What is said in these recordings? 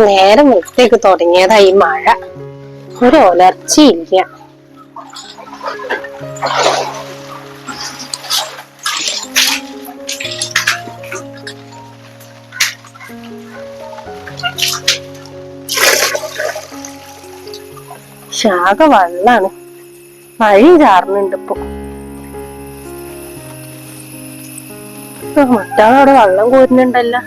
നേരം വൃത്തിയൊക്കെ തുടങ്ങിയതായി മഴ, ഒരു ഒലർച്ചയില്ല. ശാഖ വെള്ളാണ്, മഴയും ചാറുന്നുണ്ട് ഇപ്പൊ. മറ്റാളവിടെ വെള്ളം കോരുന്നുണ്ടല്ലോ.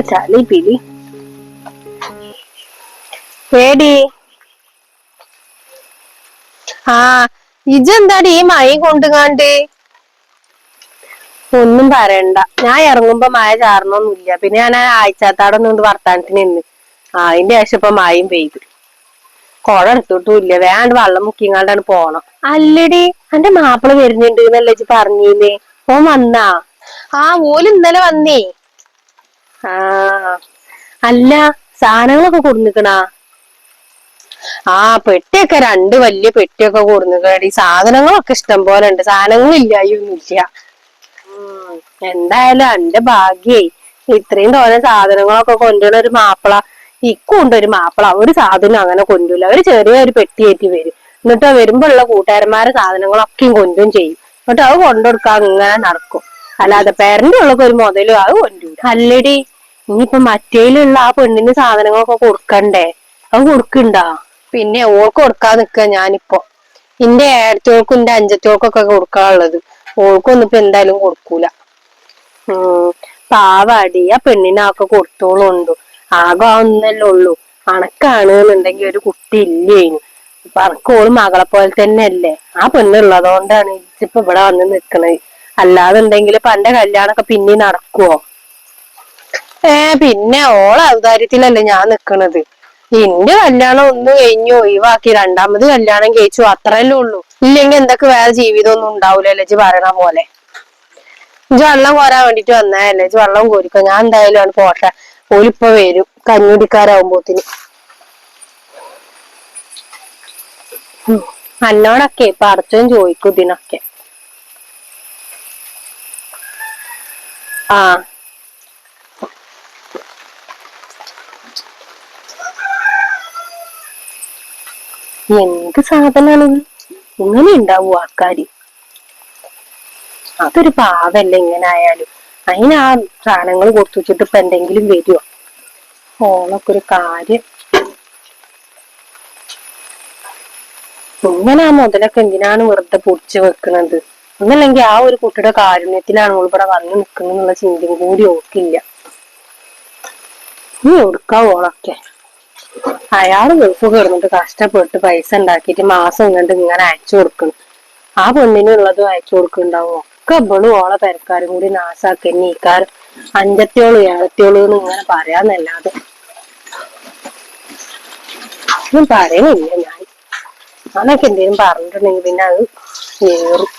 ചളി പിടി പേടി. ഇജെന്താടി ഈ മഴ കൊണ്ടുകാണ്ട്? ഒന്നും പറയണ്ട, ഞാൻ ഇറങ്ങുമ്പോ മഴ ചാറണൊന്നുമില്ല. പിന്നെ ഞാൻ ആഴ്ചാത്താടൊന്നും വർത്താനത്തിന് നിന്ന് അതിന്റെ ശേഷം ഇപ്പൊ മഴയും പെയ്തു. കുട എടുത്തിട്ടുമില്ല, വേണ്ട വെള്ളം മുക്കിങ്ങാണ്ടാണ് പോണം. അല്ലടി, എന്റെ മാപ്പിള വരുന്നുണ്ട് എന്നല്ലേ ഇജ്ജ് പറഞ്ഞീന്നേ? ഓൻ വന്നാ? ഓല് ഇന്നലെ വന്നേ. അല്ല, സാധനങ്ങളൊക്കെ കൊടുന്നിക്കണാ? പെട്ടിയൊക്കെ 2 വലിയ പെട്ടിയൊക്കെ കൊടുന്നിക്കണടി. സാധനങ്ങളൊക്കെ ഇഷ്ടം പോലെ ഉണ്ട്, സാധനങ്ങൾ ഇല്ലായൊന്നുമില്ല. എന്തായാലും എന്റെ ഭാഗ്യേ, ഇത്രയും തോന്നെ സാധനങ്ങളൊക്കെ കൊണ്ടുവരണ ഒരു മാപ്പിള. ഇക്കുണ്ട് ഒരു മാപ്പിള, ഒരു സാധനം അങ്ങനെ കൊണ്ടൂല. ഒരു ചെറിയൊരു പെട്ടിയേറ്റി വരും, എന്നിട്ട് വരുമ്പോഴുള്ള കൂട്ടുകാരന്മാരെ സാധനങ്ങളൊക്കെയും കൊണ്ടും ചെയ്യും. എന്നിട്ട് അത് കൊണ്ടുകൊടുക്കാൻ ഇങ്ങനെ നടക്കും. അല്ലാതെ പേരന്റെ ഉള്ളൊക്കെ ഒരു മുതലും അത് കൊണ്ടൂല. അല്ലടി, ഇനിയിപ്പൊ മറ്റേലുള്ള ആ പെണ്ണിന് സാധനങ്ങളൊക്കെ കൊടുക്കണ്ടേ? അത് കൊടുക്കണ്ടാ? പിന്നെ ഓൾക്ക് കൊടുക്കാൻ നിക്ക ഞാനിപ്പോ. എന്റെ ഏടത്തിയോൾക്കും എന്റെ അഞ്ചത്തിയോൾക്കൊക്കെ കൊടുക്കാനുള്ളത്. ഓൾക്കൊന്നും ഇപ്പൊ എന്തായാലും കൊടുക്കൂല. പാവാടി, ആ പെണ്ണിനൊക്കെ കൊടുത്തോളുണ്ട്. ആകെ ഒന്നല്ലേ ഉള്ളൂ. അണക്കാണ് എന്നുണ്ടെങ്കിൽ ഒരു കുട്ടി ഇല്ലേനു. അപ്പൊ അനക്കോള് മകളെ പോലെ തന്നെ അല്ലേ. ആ പെണ്ണുള്ളത് കൊണ്ടാണ് ഇപ്പൊ ഇവിടെ വന്ന് നിക്കണത്. അല്ലാതെ ഉണ്ടെങ്കിൽ പന്റെ കല്യാണൊക്കെ പിന്നെ നടക്കുവോ? പിന്നെ ഓള ഔദാര്യത്തിലല്ലേ ഞാൻ നിക്കണത്. എന്റെ കല്യാണം ഒന്ന് കഴിഞ്ഞു ഒഴിവാക്കി 2ാമത് കല്യാണം കഴിച്ചു, അത്രയല്ലേ ഉള്ളൂ. ഇല്ലെങ്കിൽ എന്തൊക്കെ വേറെ ജീവിതം ഒന്നും ഉണ്ടാവൂലല്ലേ ഇജ്ജ് പറയണ പോലെ. ഇജ്ജ് വെള്ളം കോരാൻ വേണ്ടിട്ട് വന്നതല്ലേ, ഇജ്ജ് വെള്ളം കോരിക്കോ. ഞാൻ എന്തായാലും ആണ് പോട്ടെ. ഓലിപ്പോ വരും കഞ്ഞൂടിക്കാരാവുമ്പോത്തിന്. അന്നോടൊക്കെ പടച്ചോൻ ചോദിക്കും ഇതിനൊക്കെ. എന്ത് സാധനാണ് ഇങ്ങനെ ഉണ്ടാവൂ ആൾക്കാര്? അതൊരു പാവല്ലേ ഇങ്ങനെ ആയാലും. അതിന് ആ സാധനങ്ങൾ കൊടുത്തു വെച്ചിട്ട് ഇപ്പൊ എന്തെങ്കിലും വരുമോ? ഓളൊക്കെ ഒരു കാര്യം. ഇങ്ങനെ ആ മുതലൊക്കെ എന്തിനാണ് വെറുതെ പൊടിച്ചു വെക്കണത്? ഒന്നല്ലെങ്കിൽ ആ ഒരു കുട്ടിയുടെ കാരുണ്യത്തിലാണ് ഓൾ ഇവിടെ വന്ന് നിൽക്കുന്നുള്ള ചിന്തയും കൂടി ഓർക്കില്ല. നീ എടുക്കാവോളൊക്കെ. അയാള് ഗൾഫ് കിടന്നിട്ട് കഷ്ടപ്പെട്ട് പൈസ ഉണ്ടാക്കിയിട്ട് മാസം കണ്ട് ഇങ്ങനെ അയച്ചു കൊടുക്കണം. ആ പെണ്ണിനുള്ളതും അയച്ചു കൊടുക്കുന്നുണ്ടാവും. ഒക്കെ ഇവളും ഓളെ പെരക്കാരും കൂടി നാസാക്കി നീക്കാരും അഞ്ചത്തിയോള് ഏഴത്തിയോള് എന്ന് ഇങ്ങനെ പറയാന്നല്ലാതെ ഒന്നും പറയണില്ല. ഞാനൊക്കെ എന്തേലും പറഞ്ഞിട്ടുണ്ടെങ്കിൽ പിന്നെ അത് ഏറും.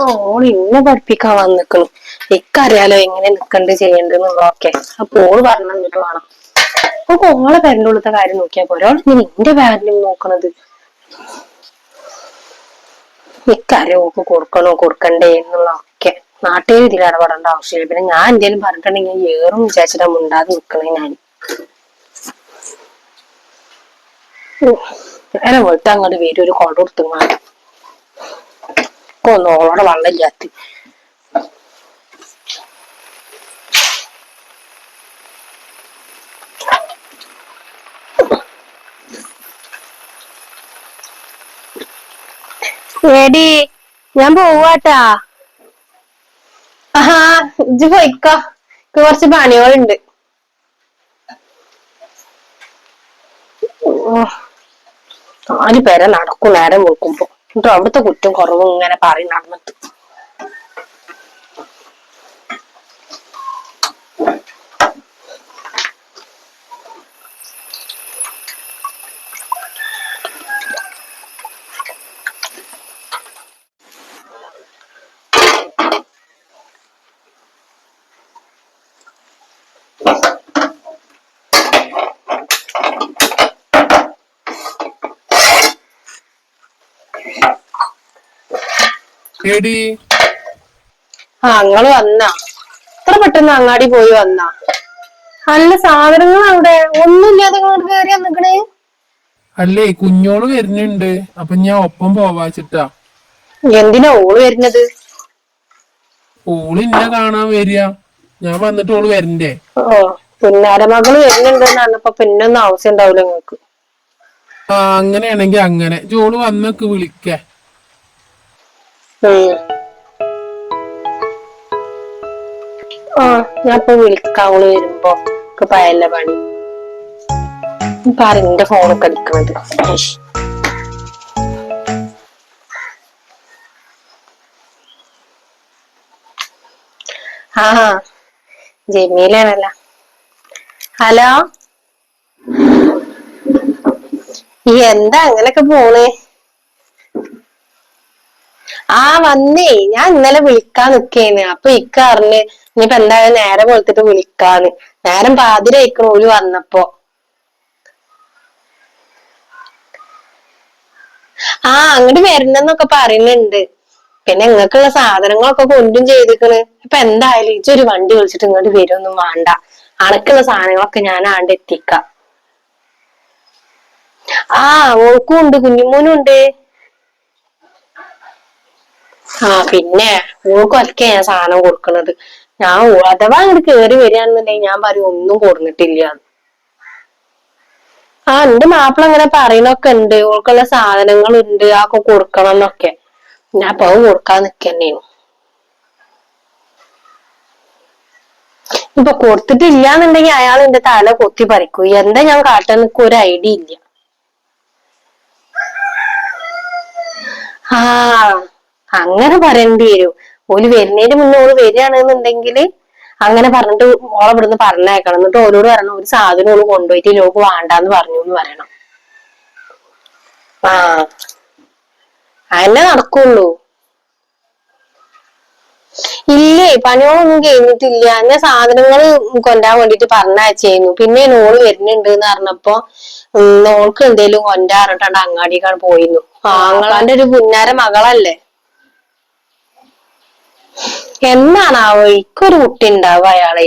ഓള് ഇന്നെ പഠിപ്പിക്കാൻ വന്നിക്കണു. എനിക്കറിയാലോ എങ്ങനെ നിക്കണ്ട് ചെയ്യണ്ടെന്നുള്ളതൊക്കെ. അപ്പൊ ഓള് പറഞ്ഞു തന്നിട്ട് വേണം. അപ്പൊ ഓളെ പെരന്റെ കാര്യം നോക്കിയാ പോരാ, ഓളിങ്ങനെ എന്റെ പേരന്റും നോക്കണത്. എനിക്കറിയാം ഓക്ക് കൊടുക്കണോ കൊടുക്കണ്ടേ എന്നുള്ളതൊക്കെ. നാട്ടുകാർ ഇതിൽ ഇടപെടേണ്ട ആവശ്യമില്ല. പിന്നെ ഞാൻ എന്തേലും പറഞ്ഞിട്ടുണ്ടെങ്കിൽ ഏറും വിചാരിച്ചിട്ടാ മുണ്ടാതെ നിക്കണേ ഞാൻ. നേരം വെളുത്ത അങ്ങോട്ട് വരും ഒരു കൊട കൊടുത്തുങ്ങാണ്ട്. ഒന്ന് ഓളോടെ വെള്ളമില്ലാത്ത. ഏടി, ഞാൻ പോവാട്ടാ. ഇജ്ജ് പോയിക്കോ, കുറച്ച് പണികളുണ്ട്. 4 പേരെ നടക്കും നേരം വെക്കുമ്പോ. എന്നിട്ട് അവിടുത്തെ കുറ്റം കുറവും ഇങ്ങനെ പറയും നടന്നിട്ട്. എടി ഇങ്ങള് വന്നാ ഇത്ര പെട്ടെന്ന് അങ്ങാടി പോയി വന്നാ? നല്ല സാധനങ്ങൾ അവിടെ ഒന്നുമില്ലാതെ ഇങ്ങോട്ട് കയറി നിക്കണേ. അല്ലേ കുഞ്ഞോള് വരുന്നുണ്ട്, അപ്പൊ ഞാൻ ഒപ്പം പോവാച്ചിട്ടാ. എന്തിനാ ഓള് വരുന്നത്? ഓള് ഇന്നെ കാണാൻ വരിക, ഞാൻ വന്നിട്ട് ഓള് വരണ്ടേ? ഓ, പുന്നാരമകള് വരുന്നുണ്ടെന്ന് പറഞ്ഞപ്പോ പിന്നൊന്നും ആവശ്യം ഉണ്ടാവില്ല നിങ്ങക്ക്. ആ അങ്ങനെയാണെങ്കി അങ്ങനെ ജോള് വന്നൊക്കെ വിളിക്ക. ഞാൻ ഇപ്പൊ വിളിക്കാം അവള് വരുമ്പോ. പയല്ല പണി എന്റെ ഫോണൊക്കെ അടിക്കണത്. ജമീലാണല്ല. ഹലോ, എന്താ അങ്ങനൊക്കെ പോണ്? വന്നേ, ഞാൻ ഇന്നലെ വിളിക്കാൻ നിക്കേന്. അപ്പൊ ഇക്ക അറിഞ്ഞ് ഇനിയിപ്പോ എന്തായാലും നേരം വെളുത്തിട്ട് വിളിക്കാന്ന്. നേരം പാതിരായിക്കണു ഓല് വന്നപ്പോ. അങ്ങോട്ട് വരണന്നൊക്കെ പറയുന്നുണ്ട്. പിന്നെ ഇങ്ങക്കുള്ള സാധനങ്ങളൊക്കെ കൊണ്ടും ചെയ്തിക്കണ്. ഇപ്പൊ എന്തായാലും ഇച്ചൊരു വണ്ടി വിളിച്ചിട്ട് ഇങ്ങോട്ട് വരുമൊന്നും വേണ്ട. അണക്കുള്ള സാധനങ്ങളൊക്കെ ഞാൻ ആണ്ട് എത്തിക്കാം. ഓൾക്കും ഉണ്ട്, കുഞ്ഞുമോനും ഉണ്ട്. പിന്നെ ഓൾക്ക് ഒറ്റ ഞാൻ സാധനം കൊടുക്കണത്. ഞാൻ അഥവാ അങ്ങോട്ട് കേറി വരികയാണെന്നുണ്ടെങ്കിൽ ഞാൻ പറയും ഒന്നും കൊടുത്തിട്ടില്ല. എന്റെ മാപ്പിള അങ്ങനെ പറയണൊക്കെ ഉണ്ട്. ഓൾക്കുള്ള സാധനങ്ങൾ ഉണ്ട്, അതൊക്കെ കൊടുക്കണം എന്നൊക്കെ. ഞാൻ അപ്പൊ കൊടുക്കാൻ നിക്കന്നെയാണ്. ഇപ്പൊ കൊടുത്തിട്ടില്ലാന്നുണ്ടെങ്കിൽ അയാൾ എന്റെ തല കൊത്തി പറിക്കും. എന്താ ഞാൻ കാട്ടാൻ നിൽക്കും ഒരു ഐഡിയ ഇല്ല. അങ്ങനെ പറയേണ്ടി വരും. ഓല് വരുന്നതിന് മുന്നേ ഓള് വരികയാണെന്നുണ്ടെങ്കില് അങ്ങനെ പറഞ്ഞിട്ട് ഓളെ ഇവിടുന്ന് പറഞ്ഞേക്കണം. എന്നിട്ട് ഓരോട് പറയണം ഒരു സാധനം ഓള് കൊണ്ടുപോയിട്ട് ലോക്ക് വേണ്ടാന്ന് പറഞ്ഞു എന്ന് പറയണം. അതന്നെ നടക്കുള്ളൂ. ഇല്ലേ, പണികളൊന്നും കഴിഞ്ഞിട്ടില്ല. ഞാൻ സാധനങ്ങൾ കൊണ്ടാൻ വേണ്ടിട്ട് പറഞ്ഞയച്ചായിരുന്നു. പിന്നെ ഓള് വരുന്നുണ്ട് എന്ന് പറഞ്ഞപ്പോ ഓൾക്ക് എന്തേലും കൊണ്ടാറിട്ടാണ്ട് അങ്ങാടിക്കാണ് പോയിരുന്നു. ആങ്ങളാന്റെ ഒരു പുന്നാര മകളല്ലേ. എന്നാണാവോ ഇക്കൊരു കുട്ടി ഉണ്ടാവുക അയാളെ.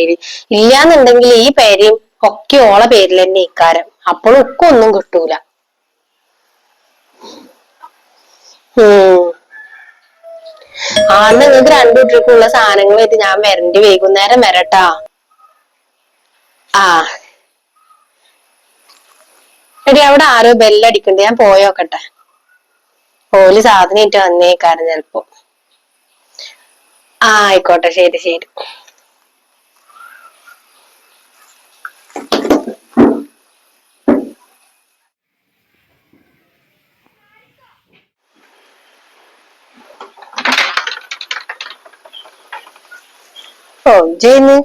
ഇല്ലാന്നുണ്ടെങ്കിൽ ഈ പേരും ഒക്കെ ഓളെ പേരിൽ തന്നെ ഇക്കാരം. അപ്പോഴും ഒക്കെ ഒന്നും കിട്ടൂല. നിങ്ങൾക്ക് രണ്ടു കുട്ടികൾക്കുള്ള സാധനങ്ങളായിട്ട് ഞാൻ വരണ്ട്. വൈകുന്നേരം വരട്ടാ. എടി, അവിടെ ആരോ ബെല്ലടിക്കണ്ട്, ഞാൻ പോയോക്കട്ടെ. ഓല് സാധനമായിട്ട് വന്നേക്കാരം ചെലപ്പോ. ആയിക്കോട്ടെ, ശരി ശരി. ജയിന്ന്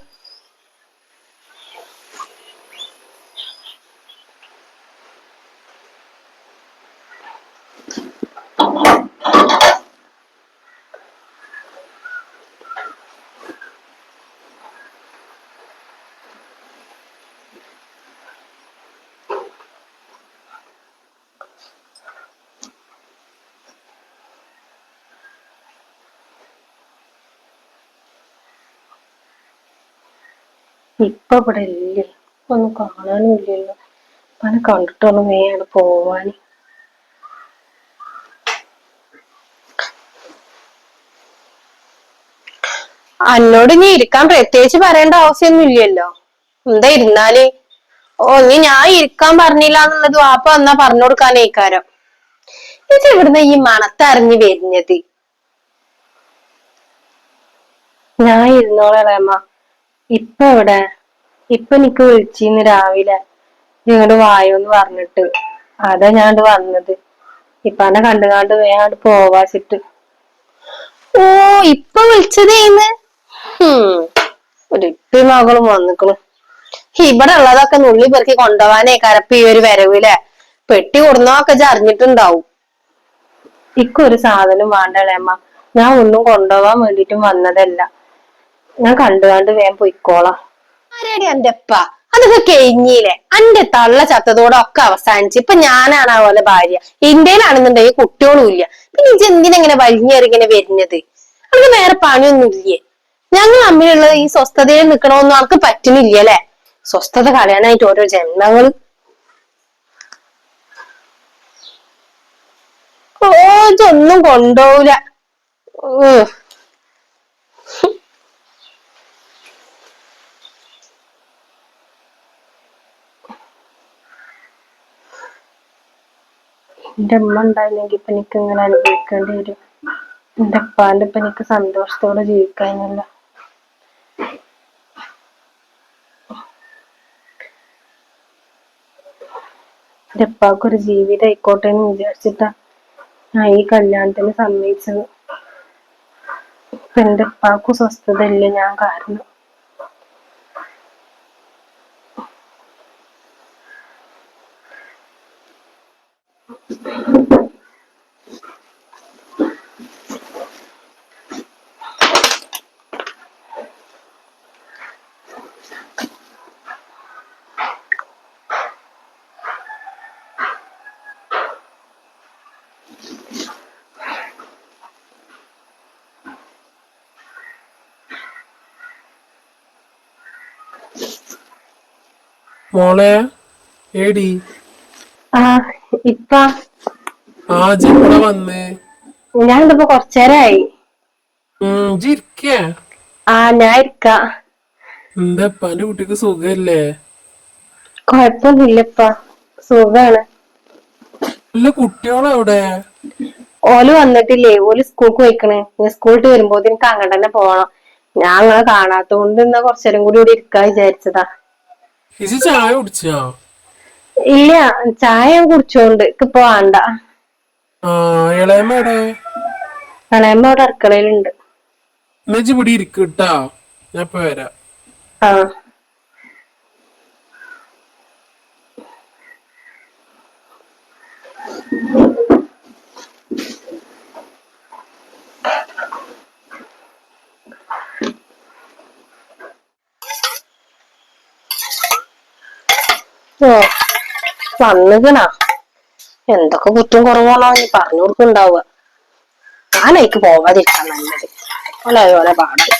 ഇപ്പൊ ഇവിടെ ഇല്ലേ, ഒന്നും കാണാനും ഇല്ലല്ലോ. പല കണ്ടിട്ടൊന്നും വേണം പോവാന്. എന്നോട് ഇനി ഇരിക്കാൻ പ്രത്യേകിച്ച് പറയേണ്ട ആവശ്യമൊന്നും ഇല്ലല്ലോ. എന്താ ഇരുന്നാല്? നീ ഞാൻ ഇരിക്കാൻ പറഞ്ഞില്ല എന്നുള്ളത് വാപ്പ വന്നാ പറഞ്ഞു കൊടുക്കാനേക്കാരം. ഇത് ഇവിടുന്ന് ഈ മണത്തറിഞ്ഞ് വരുന്നത്. ഞാൻ ഇരുന്നോളാം. ഇപ്പൊ എവിടെ? ഇപ്പൊ എനിക്ക് വിളിച്ചിന്ന് രാവിലെ നിങ്ങട് വായോന്ന് പറഞ്ഞിട്ട്. അതാ ഞാണ്ട് വന്നത്. ഇപ്പാനെ കണ്ടുകാണ്ട് വേഗം പോവാച്ചിട്ട്. ഇപ്പൊ വിളിച്ചതേന്ന്. ഒരു ഇപ്പി മകളും വന്നിക്കണു. ഇവിടെ ഉള്ളതൊക്കെ നുള്ളി പെറുക്കി കൊണ്ടുപോവാനേ കരപ്പി ഈ ഒരു വരവിലെ പെട്ടി കൊടുന്നൊക്കെ അറിഞ്ഞിട്ടുണ്ടാവും. ഇക്കൊരു സാധനം വേണ്ടളേമ്മ. ഞാൻ ഒന്നും കൊണ്ടുപോവാൻ വേണ്ടിട്ടും വന്നതല്ല. ഞാൻ കണ്ടുകാണ്ട് വേഗം പൊയ്ക്കോളാം. ആരാടി എന്റെ അപ്പ? അതൊക്കെ കഴിഞ്ഞില്ലേ? അന്റെ തള്ള ചത്തതോടെ ഒക്കെ അവസാനിച്ച് ഇപ്പൊ ഞാനാണ് അതുപോലെ ഭാര്യ. ഇന്ത്യയിലാണെന്നുണ്ടെങ്കിൽ കുട്ടികളും ഇല്ല. പിന്നെ ഇജ്ജ് എന്തിനെങ്ങനെ വലിഞ്ഞേറി ഇങ്ങനെ വരുന്നത്? അവർക്ക് വേറെ പണിയൊന്നും ഇല്ലേ? ഞങ്ങൾ തമ്മിലുള്ള ഈ സ്വസ്ഥതയിൽ നിക്കണമെന്നും അവർക്ക് പറ്റുന്നില്ല അല്ലെ? സ്വസ്ഥത കളയാനായിട്ട് ഓരോ ജന്മങ്ങള്. ഓ ഇതൊന്നും കൊണ്ടോവൂല. എന്റെ അമ്മ ഉണ്ടായിരുന്നെങ്കിൽ ഇപ്പൊ എനിക്ക് ഇങ്ങനെ അനുഭവിക്കേണ്ടി വരും. എന്റെ അപ്പാന്റെ ഇപ്പൊ എനിക്ക് സന്തോഷത്തോടെ ജീവിക്കാനല്ല. എന്റെ അപ്പാക്കൊരു ജീവിതം ആയിക്കോട്ടെ എന്ന് വിചാരിച്ചിട്ടാ ഞാൻ ഈ കല്യാണത്തിന് സമ്മതിച്ചത്. ഇപ്പൊ എന്റെ അപ്പാക്കും സ്വസ്ഥത ഇല്ല ഞാൻ കാരണം. മോളെ ഏടി ആ ഇപ്പ ആജ് ഇവിടെ വന്നേ. ഞാൻ ഇതിപ്പോ കൊറച്ചേരായി. ഇരിക്ക. ഞാൻ ഇരിക്ക. എന്താ ഇപ്പാന്റെ കുട്ടിക്ക് സുഖല്ലേ? കൊഴപ്പൊന്നുമില്ലപ്പ, സുഖാണ്. അല്ല കുട്ടികളെവിടെ? ഓല് വന്നിട്ടില്ലേ? ഓല് സ്കൂൾക്ക് പോയിക്കണ്. സ്കൂളിട്ട് വരുമ്പോ എനിക്ക് അങ്ങോട്ട് തന്നെ പോണം. ഞാൻ അങ്ങനെ കാണാത്തോണ്ട് ഇന്ന് കുറച്ചേരം കൂടി ഇവിടെ ഇരിക്കാ വിചാരിച്ചതാ. ഇജ് ചായ കുടിച്ചാ? ഇല്ല, ചായ ഞാൻ കുടിച്ചോണ്ട് ഇപ്പൊ വേണ്ട. ഇളയമ്മ എവിടെ? ഇളയമ്മ അവിടെ അടുക്കളയിലുണ്ട്. എന്നാ ഇജ്ജ് ഇവിടെ ഇരിക്കട്ടാ, ഞാൻ ഇപ്പൊ വരാം. ആ ഓ വന്നിക്കണാ. എന്തൊക്കെ കുറ്റം കുറവാണോ നീ പറഞ്ഞു കൊടുക്കുന്നുണ്ടാവുക. ഞാനേക്ക് പോവാതിരിക്കാൻ നല്ലത്. ഓലെ പാടായി.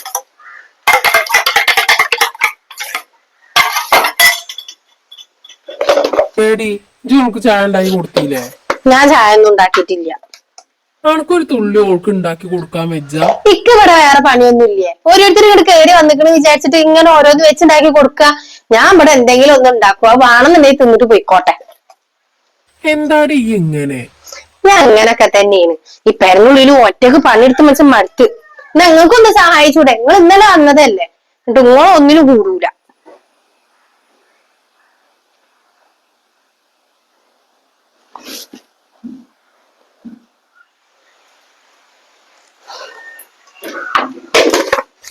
പേടി ഇജ്ജ് നമുക്ക് ചായ ഉണ്ടാക്കി കൊടുത്തില്ലേ? ഞാൻ ചായ ഒന്നും ഉണ്ടാക്കിയിട്ടില്ല. അനക്കൊരു തുള്ളി ഓൾക്ക് ഉണ്ടാക്കി കൊടുക്കാൻ വെച്ചാ? ഇക്ക് ഇവിടെ വേറെ പണിയൊന്നും ഇല്ലേ? ഓരോരുത്തർ ഇങ്ങോട്ട് കയറി വന്നിക്കണെന്ന് വിചാരിച്ചിട്ട് ഇങ്ങനെ ഓരോന്ന് വെച്ചുണ്ടാക്കി കൊടുക്ക. ഞാൻ ഇവിടെ എന്തെങ്കിലും ഒന്നും ഉണ്ടാക്കുക, വേണമെന്നുണ്ടെങ്കിൽ തിന്നിട്ട് പോയിക്കോട്ടെ. എന്താടി ഇങ്ങനെ? ഞാൻ അങ്ങനൊക്കെ തന്നെയാണ്. ഈ പെരനുള്ളിൽ ഒറ്റക്ക് പണിയെടുത്ത് മനസ്സിൽ മടുത്ത്. നിങ്ങൾക്കൊന്ന് സഹായിച്ചൂടെ? നിങ്ങൾ ഇന്നലെ വന്നതല്ലേ, എന്നിട്ട് നിങ്ങളൊന്നിനും കൂടൂല.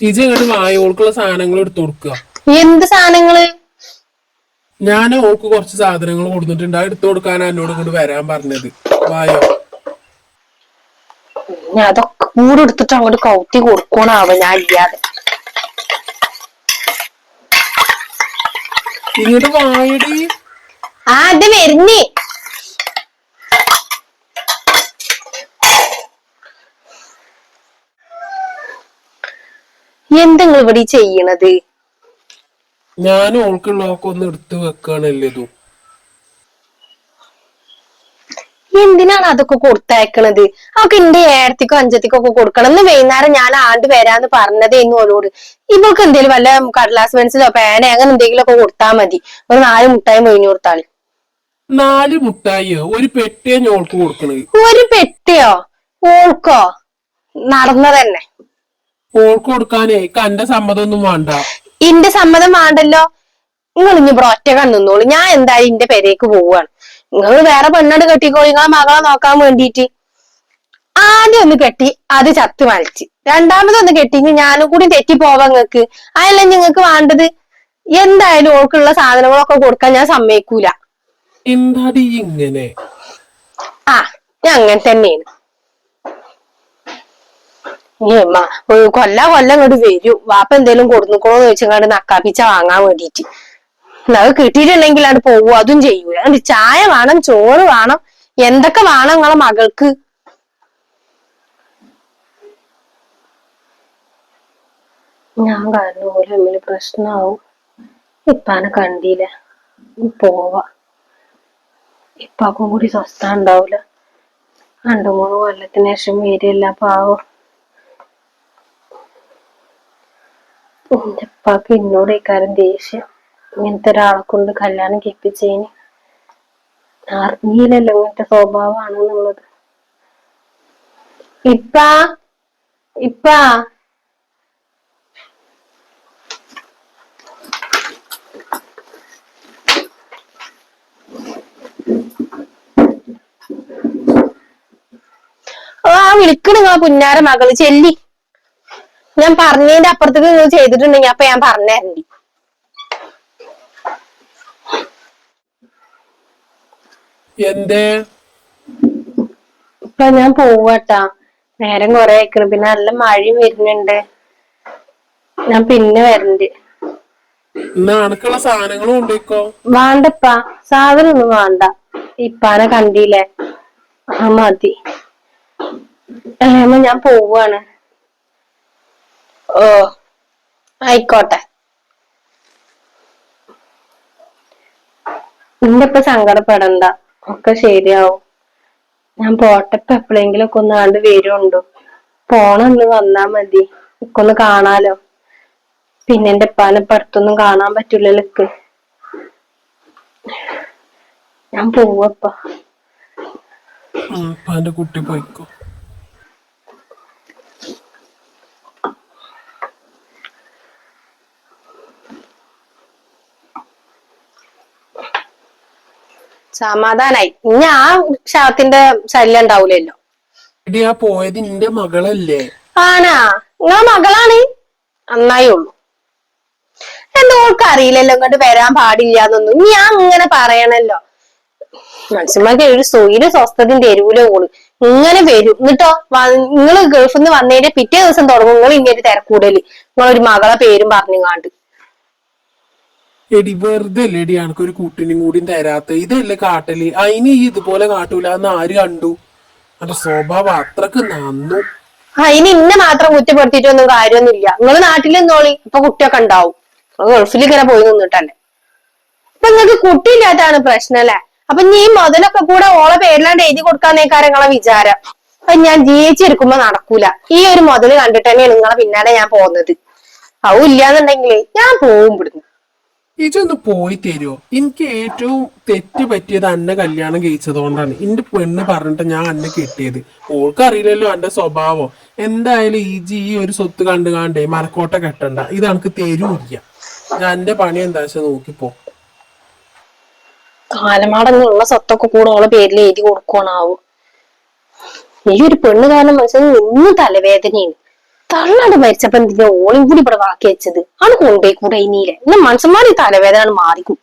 ഇജ് ഇങ്ങോട്ട് വായോൾക്കുള്ള സാധനങ്ങൾ എടുത്തു കൊടുക്കുക. എന്ത് സാധനങ്ങള്? ഞാൻ ഓൾക്ക് കുറച്ച് സാധനങ്ങൾ കൊടുത്തിട്ടുണ്ട്, അത് എടുത്തു കൊടുക്കാനാ എന്നോട് ഇങ്ങോട്ട് വരാൻ പറഞ്ഞത്. വായോ. ഞാൻ അതൊക്കെ കൂടെ എടുത്തിട്ട് അങ്ങോട്ട് കൗത്തി കൊടുക്കണാവ ഞാൻ ഇല്ലാതെ. ഇങ്ങോട്ട് വായടി. അത് വരുന്നേ. എന്തെങ്കിലും ഇവിടെ ചെയ്യണത്? ഞാൻ ഓൾക്കുള്ളതൊക്കെ ഒന്ന് എടുത്തു വെക്കാണല്ലേതു. എന്തിനാണ് അതൊക്കെ കൊടുത്തയക്കണത്? അവക്ക് എന്റെ ഏടത്തിക്കോ അഞ്ചത്തിക്കോ ഒക്കെ കൊടുക്കണം. ഇന്ന് വൈകുന്നേരം ഞാൻ ആണ്ട് വരാന്ന് പറഞ്ഞതേന്നു ഓളോട്. ഇവൾക്ക് എന്തെങ്കിലും വല്ല കടലാസ് പെൻസിലോ പേന അങ്ങനെ എന്തെങ്കിലും ഒക്കെ കൊടുത്താൽ മതി. ഒരു 4 മുട്ടായി മൊഴിഞ്ഞു കൊടുത്താളി. 4 മുട്ടായിയോ? ഒരു പെട്ടിയെ ഓൾക്ക് കൊടുക്കണത്. ഒരു പെട്ടിയോ? ഓൾക്കോ? നടന്നതന്നെ. ഓൾക്ക് കൊടുക്കാനേ കന്റെ സമ്മതം ഒന്നും വേണ്ട. ഇന്റെ സമ്മതം വേണ്ടല്ലോ. നിങ്ങൾ ഇനി ഇവിടെ ഒറ്റ കണ്ണുന്നോളൂ. ഞാൻ എന്തായാലും ഇന്റെ പെരേക്ക് പോവാണ്. നിങ്ങൾ വേറെ പെണ്ണോട് കെട്ടിക്കോളി, നിങ്ങളെ മകളെ നോക്കാൻ വേണ്ടിയിട്ട്. ആദ്യം ഒന്ന് കെട്ടി അത് ചത്ത് മരിച്ച്, രണ്ടാമതൊന്ന് കെട്ടി ഞാനും കൂടി തെറ്റി പോവാ നിങ്ങക്ക്. അതല്ല നിങ്ങക്ക് വേണ്ടത്. എന്തായാലും ഓൾക്കുള്ള സാധനങ്ങളൊക്കെ കൊടുക്കാൻ ഞാൻ സമ്മതിക്കൂല. എന്താടി ഇങ്ങനെ? ഞാൻ അങ്ങനെ തന്നെയാണ്. കൊല്ലം ഇങ്ങോട്ട് വരൂ. വാപ്പ എന്തേലും കൊടുക്കണോന്ന് ചോദിച്ചങ്ങാണ്ട് നക്കാപ്പിച്ച വാങ്ങാൻ വേണ്ടിട്ട്. അത് കിട്ടിയിട്ടുണ്ടെങ്കിൽ അത് പോവൂ, അതും ചെയ്യൂല. എന്നിട്ട് ചായ വേണം, ചോറ് വേണം, എന്തൊക്കെ വേണം നിങ്ങളെ മകൾക്ക്. ഞാൻ കാരണം പോലെ തമ്മില് പ്രശ്നാവും. ഇപ്പാനെ കണ്ടില്ല, പോവാ. ഇപ്പാക്കും കൂടി സ്വസ്ഥ ഉണ്ടാവൂല. 2-3 കൊല്ലത്തിന് ശേഷം വരില്ല പാവം. എന്റെ ഉപ്പാക്ക് എന്നോട് ഇക്കാര്യം ദേഷ്യം. ഇങ്ങനത്തെ ഒരാളെ കൊണ്ട് കല്യാണം കഴിപ്പിച്ചേന്. അറിഞ്ഞില്ലല്ലോ ഇങ്ങനത്തെ സ്വഭാവമാണെന്നുള്ളത്. ഇപ്പാ ഇപ്പാ വിളിക്കണ നിങ്ങളെ പുന്നാര മകള് ചെല്ലി. ഞാൻ പറഞ്ഞതിന്റെ അപ്പുറത്തേക്ക് നിങ്ങൾ ചെയ്തിട്ടുണ്ടെങ്കിൽ അപ്പൊ ഞാൻ പറഞ്ഞേരണ്ടി. എന്തേ? ഇപ്പൊ ഞാൻ പോവാട്ടാ, നേരം കൊറേ ആയിക്കണ്. പിന്നെ നല്ല മഴയും വരുന്നുണ്ട്. ഞാൻ പിന്നെ വരണ്ട്. അനക്കുള്ള സാധനങ്ങളും കൊണ്ടേക്കോ. വേണ്ടപ്പാ, സാധനം ഒന്നും വേണ്ട. ഇപ്പാനെ കണ്ടില്ലേ, മതി. ഞാൻ പോവാണ്. ഓ ആയിക്കോട്ടെ. നിന്റെ ഇപ്പൊ സങ്കടപ്പെടണ്ട, ഒക്കെ ശരിയാവും. ഞാൻ പോട്ടപ്പ എപ്പോഴെങ്കിലും ഒക്കെ ഒന്ന് ആണ്ട് വരുണ്ടോ. പോണൊന്ന് വന്നാ മതി, ഒക്കെ ഒന്ന് കാണാലോ. പിന്നെ എന്റെ ഉപ്പാനെ ഇപ്പൊ അടുത്തൊന്നും കാണാൻ പറ്റൂലല്ലോ എനിക്ക്. ഞാൻ പോവപ്പ. ഉപ്പാന്റെ കുട്ടി പോയിക്കോ. സമാധാനായി. ഇനി ആ ശവത്തിന്റെ ശല്യം ഉണ്ടാവൂലല്ലോ. എടി ആ പോയത് നിന്റെ മകളല്ലേ? ആണാ, നിങ്ങളെ മകളാണ്. നന്നായി ഉള്ളു. എന്തോൾക്ക് അറിയില്ലല്ലോ ഇങ്ങോട്ട് വരാൻ പാടില്ലാന്നൊന്നും. ഞാൻ ഇങ്ങനെ പറയണല്ലോ. മനുഷ്യന്മാർക്ക് ഒരു സ്വൈര്യം സ്വസ്ഥതയും തരൂല ഓള്. ഇങ്ങനെ വരും. എന്നിട്ടോ നിങ്ങള് ഗൾഫിൽ നിന്ന് വന്നതിന്റെ പിറ്റേ ദിവസം തുടങ്ങും നിങ്ങൾ ഇങ്ങനെ തിരക്കൂടല്. നിങ്ങളൊരു മകളെ പേരും പറഞ്ഞുങ്ങാണ്ട്. എടി വെറുതെ അല്ലേ എടി എനക്കൊരു കുട്ടിനും കൂടി തരാത്ത. ഇതല്ലേ കാട്ടല്. അതിന് ഈ ഇതുപോലെ കാട്ടൂലെന്ന് ആര് കണ്ടു? അന്റെ സ്വഭാവം അത്രക്ക് നന്നു. ഇനി ഇന്നെ മാത്രം കുറ്റപ്പെടുത്തിയിട്ടൊന്നും കാര്യമൊന്നുമില്ല. നിങ്ങള് നാട്ടിൽ നിന്നോളി, ഇപ്പൊ കുട്ടിയൊക്കെ ഉണ്ടാവും. ഗൾഫിൽ ഇങ്ങനെ പോയി നിന്നിട്ടല്ലേ. അപ്പൊ നിങ്ങൾക്ക് കുട്ടിയില്ലാത്താണ് പ്രശ്നം അല്ലേ? അപ്പൊ നീ മുതലൊക്കെ കൂടെ ഓളെ പേരിലാണ്ട് എഴുതി കൊടുക്കാന്നേക്കാരം നിങ്ങളെ വിചാരം. അപ്പൊ ഞാൻ ജീവിച്ചിരിക്കുമ്പോ നടക്കൂല. ഈ ഒരു മുതല് കണ്ടിട്ട് തന്നെയാണ് നിങ്ങളെ പിന്നാലെ ഞാൻ പോകുന്നത്. അതും ഇല്ലാന്നുണ്ടെങ്കിലേ ഞാൻ പോവും ഇവിടുന്ന്. ഇതൊന്ന് പോയി തരുമോ? എനിക്ക് ഏറ്റവും തെറ്റ് പറ്റിയത് അന്നെ കല്യാണം കഴിച്ചതുകൊണ്ടാണ്. എന്റെ പെണ്ണ് പറഞ്ഞിട്ട് ഞാൻ അന്നെ കെട്ടിയത്. ഓൾക്കറിയില്ലല്ലോ എന്റെ സ്വഭാവം. എന്തായാലും ഈ ഒരു സ്വത്ത് കണ്ടു കാണ്ടേ മരക്കോട്ട കെട്ടണ്ട. ഇത് എനിക്ക് തരൂല്ല. ഞാൻ എന്റെ പണി എന്താ വെച്ചാൽ നോക്കിപ്പോ. കാലമാടൊന്നുള്ള സ്വത്തൊക്കെ കൂടെ ഓളെ പേരിൽ എഴുതി കൊടുക്കണാവൂ. ഈ ഒരു പെണ്ണ് കാരണം മനസ്സിന് ഒന്നും തലവേദനയാണ്. തള്ളാണ്ട് മരിച്ചപ്പോ എന്തിനാ ഓളും കൂടി ഇവിടെ ബാക്കി വെച്ചത്? ആണ് കൊണ്ടേ കൂടെ ഇനിയില്ലേ. എന്നെ മനുഷ്യന്മാർ ഈ തലവേദന മാറിക്കും.